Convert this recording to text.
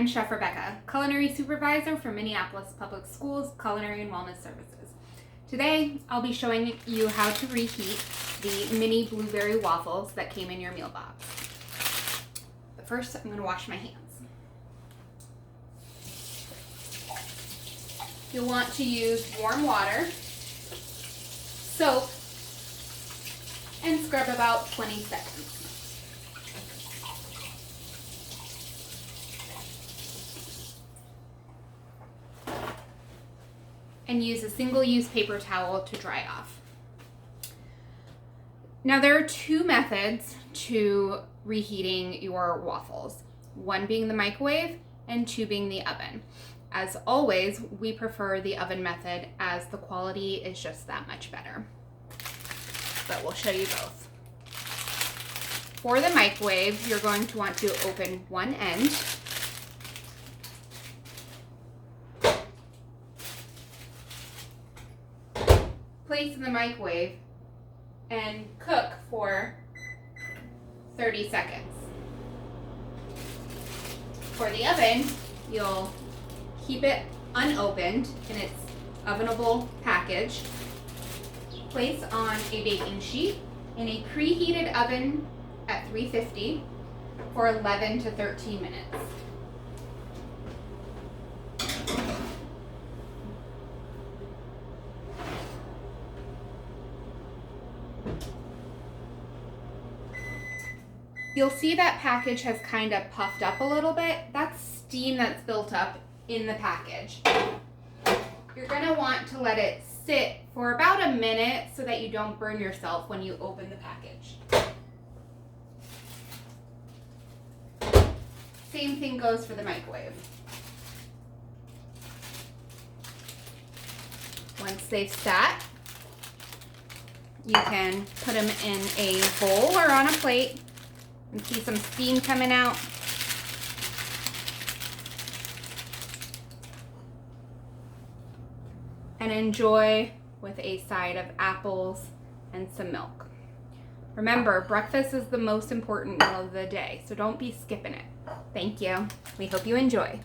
I'm Chef Rebecca, Culinary Supervisor for Minneapolis Public Schools Culinary and Wellness Services. Today, I'll be showing you how to reheat the mini blueberry waffles that came in your meal box. But first, I'm going to wash my hands. You'll want to use warm water, soap, and scrub about 20 seconds. And use a single-use paper towel to dry off. Now there are two methods to reheating your waffles, one being the microwave and two being the oven. As always, we prefer the oven method as the quality is just that much better. But we'll show you both. For the microwave, you're going to want to open one end. Place in the microwave and cook for 30 seconds. For the oven, you'll keep it unopened in its ovenable package. Place on a baking sheet in a preheated oven at 350 for 11 to 13 minutes. You'll see that package has kind of puffed up a little bit. That's steam that's built up in the package. You're going to want to let it sit for about a minute so that you don't burn yourself when you open the package. Same thing goes for the microwave. Once they've sat, you can put them in a bowl or on a plate and see some steam coming out. And enjoy with a side of apples and some milk. Remember, breakfast is the most important meal of the day, so don't be skipping it. Thank you. We hope you enjoy.